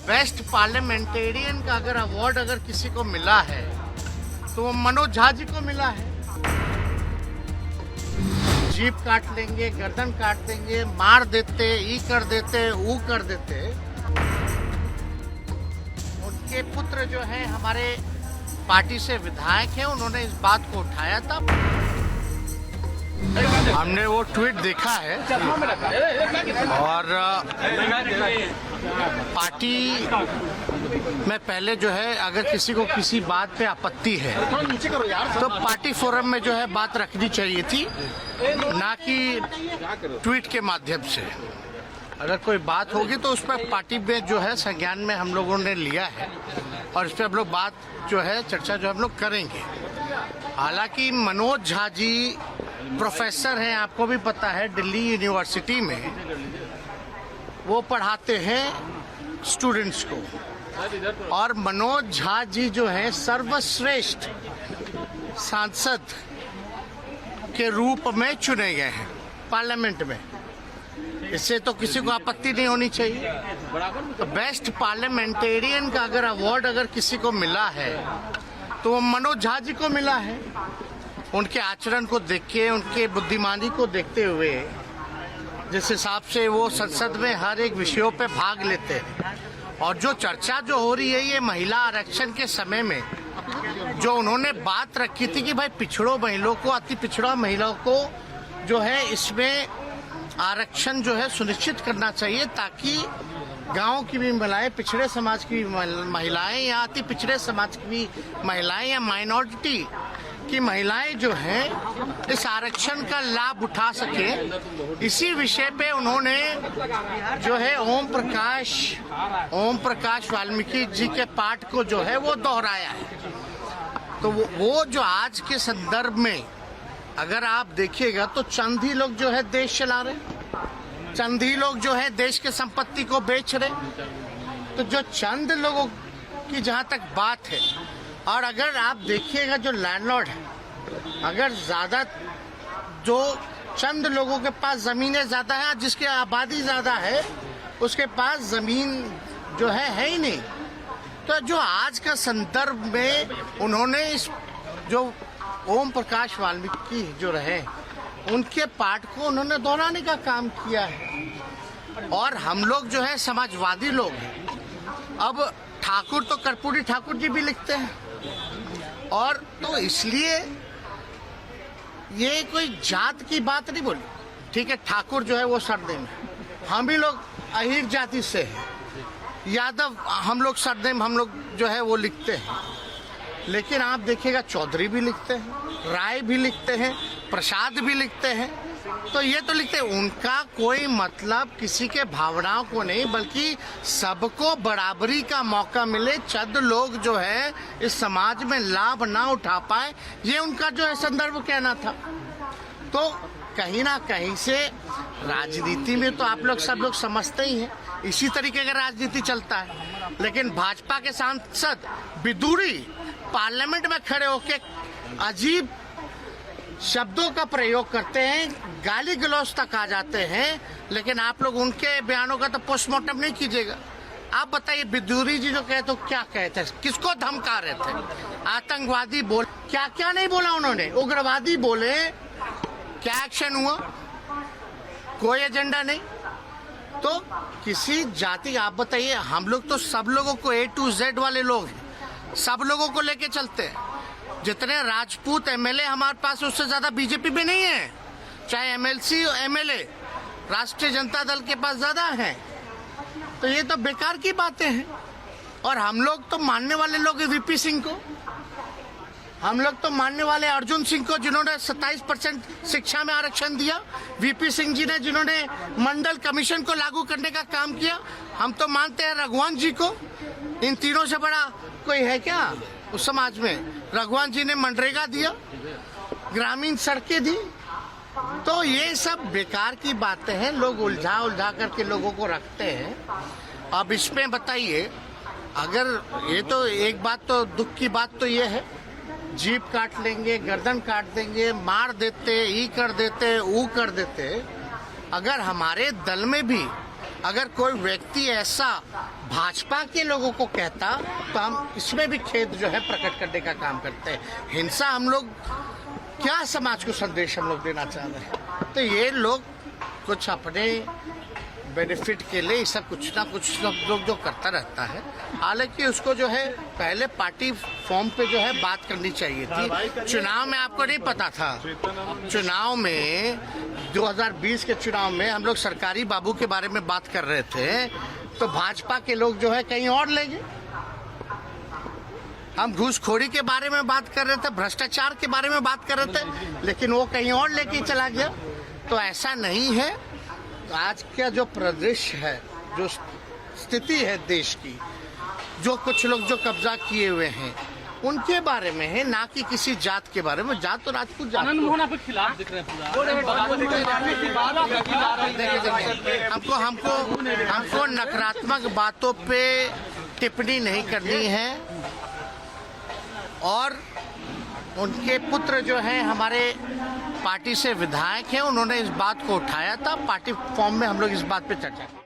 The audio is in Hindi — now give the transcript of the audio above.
बेस्ट पार्लियामेंटेरियन का अगर अवार्ड अगर किसी को मिला है तो वो मनोज झा जी को मिला है। जीप काट लेंगे, गर्दन काट देंगे, मार देते, ई कर देते, ऊ कर देते। उनके पुत्र जो है हमारे पार्टी से विधायक हैं, उन्होंने इस बात को उठाया था। हमने वो ट्वीट देखा है और पार्टी में पहले जो है अगर किसी को किसी बात पे आपत्ति है तो पार्टी फोरम में जो है बात रखनी चाहिए थी, ना कि ट्वीट के माध्यम से। अगर कोई बात होगी तो उस पर पार्टी में जो है संज्ञान में हम लोगों ने लिया है और इस पर हम लोग बात जो है चर्चा जो हम लोग करेंगे। हालांकि मनोज झा जी प्रोफेसर हैं, आपको भी पता है, दिल्ली यूनिवर्सिटी में वो पढ़ाते हैं स्टूडेंट्स को। और मनोज झा जी जो है सर्वश्रेष्ठ सांसद के रूप में चुने गए हैं पार्लियामेंट में। इससे तो किसी को आपत्ति नहीं होनी चाहिए। तो बेस्ट पार्लियामेंटेरियन का अगर अवार्ड अगर किसी को मिला है तो वो मनोज झा जी को मिला है। उनके आचरण को देख के, उनके बुद्धिमानी को देखते हुए, जिस हिसाब से वो संसद में हर एक विषयों पे भाग लेते हैं। और जो चर्चा जो हो रही है ये महिला आरक्षण के समय में जो उन्होंने बात रखी थी कि भाई पिछड़ों महिलाओं को, अति पिछड़ा महिलाओं को जो है इसमें आरक्षण जो है सुनिश्चित करना चाहिए, ताकि गांव की भी महिलाएं, पिछड़े समाज की महिलाएं या अति पिछड़े समाज की भी महिलाएं या माइनॉरिटी की महिलाएं जो हैं इस आरक्षण का लाभ उठा सके। इसी विषय पे उन्होंने जो है ओम प्रकाश वाल्मीकि जी के पाठ को जो है वो दोहराया है। तो वो जो आज के संदर्भ में अगर आप देखिएगा तो चंद ही लोग जो है देश चला रहे, चंद ही लोग जो है देश के संपत्ति को बेच रहे। तो जो चंद लोगों की जहां तक बात है, और अगर आप देखिएगा जो लैंडलॉर्ड है, अगर ज्यादा जो चंद लोगों के पास जमीनें ज्यादा है, जिसकी आबादी ज्यादा है उसके पास जमीन जो है ही नहीं। तो जो आज का संदर्भ में उन्होंने इस जो ओम प्रकाश वाल्मीकि जो रहे उनके पाठ को उन्होंने दोहराने का काम किया है। और हम लोग जो है समाजवादी लोग हैं। अब ठाकुर तो कर्पूरी ठाकुर जी भी लिखते हैं, और तो इसलिए ये कोई जात की बात नहीं बोली। ठीक है, ठाकुर जो है वो सरनेम है, हम ही लोग अहीर जाति से हैं, यादव हम लोग सरनेम हम लोग जो है वो लिखते हैं। लेकिन आप देखिएगा चौधरी भी लिखते हैं, राय भी लिखते हैं, प्रसाद भी लिखते हैं। तो ये तो लिखते हैं, उनका कोई मतलब किसी के भावनाओं को नहीं, बल्कि सबको बराबरी का मौका मिले, चंद लोग जो है इस समाज में लाभ ना उठा पाए, ये उनका जो है संदर्भ कहना था। तो कहीं ना कहीं से राजनीति में तो आप लोग सब लोग समझते ही हैं, इसी तरीके का राजनीति चलता है। लेकिन भाजपा के सांसद विदुरी पार्लियामेंट में खड़े होकर अजीब शब्दों का प्रयोग करते हैं, गाली गलौज तक आ जाते हैं। लेकिन आप लोग उनके बयानों का तो पोस्टमार्टम नहीं कीजिएगा। आप बताइए, विदुरी जी जो कहे तो क्या कहते थे, किसको धमका रहे थे? आतंकवादी बोल, क्या क्या नहीं बोला उन्होंने, उग्रवादी बोले, क्या एक्शन हुआ? कोई एजेंडा नहीं। तो किसी जाति, आप बताइए, हम लोग तो सब लोगों को A to Z वाले लोग हैं, सब लोगों को लेके चलते हैं। जितने राजपूत एमएलए हमारे पास, उससे ज्यादा बीजेपी में नहीं है। चाहे एमएलसी एमएलए राष्ट्रीय जनता दल के पास ज्यादा है। तो ये तो बेकार की बातें हैं। और हम लोग तो मानने वाले लोग हैं वीपी सिंह को, हम लोग तो मानने वाले अर्जुन सिंह को, जिन्होंने 27% शिक्षा में आरक्षण दिया, वीपी सिंह जी ने जिन्होंने मंडल कमीशन को लागू करने का काम किया। हम तो मानते हैं रघुवंश जी को। इन तीनों से बड़ा कोई है क्या उस समाज में? रघुवंश जी ने मनरेगा दिया, ग्रामीण सड़कें दी। तो ये सब बेकार की बातें हैं, लोग उलझा करके लोगों को रखते हैं। अब इसमें बताइए, अगर ये तो एक बात, तो दुख की बात तो ये है, जीप काट लेंगे, गर्दन काट देंगे, मार देते, ई कर देते, ऊ कर देते। अगर हमारे दल में भी अगर कोई व्यक्ति ऐसा भाजपा के लोगों को कहता तो हम इसमें भी खेद जो है प्रकट करने का काम करते हैं। हिंसा हम लोग क्या समाज को संदेश हम लोग देना चाह रहे हैं? तो ये लोग कुछ अपने बेनिफिट के लिए सब कुछ ना कुछ लोग जो करता रहता है। हालांकि उसको जो है पहले पार्टी फॉर्म पे जो है बात करनी चाहिए थी। चुनाव में आपको नहीं पता था, चुनाव में 2020 के चुनाव में हम लोग सरकारी बाबू के बारे में बात कर रहे थे तो भाजपा के लोग जो है कहीं और ले गए। हम घूसखोरी के बारे में बात कर रहे थे, भ्रष्टाचार के बारे में बात कर रहे थे, लेकिन वो कहीं और लेके चला गया। तो ऐसा नहीं है। आज का जो परिदृश्य है, जो स्थिति है देश की, जो कुछ लोग जो कब्जा किए हुए हैं उनके बारे में है, ना कि किसी जात के बारे में। जात तो राजपूत जात के खिलाफ दिख रहे हैं। हमको नकारात्मक बातों पे टिप्पणी नहीं करनी है। और उनके पुत्र जो हैं हमारे पार्टी से विधायक हैं, उन्होंने इस बात को उठाया था। पार्टी फॉर्म में हम लोग इस बात पे चर्चा की।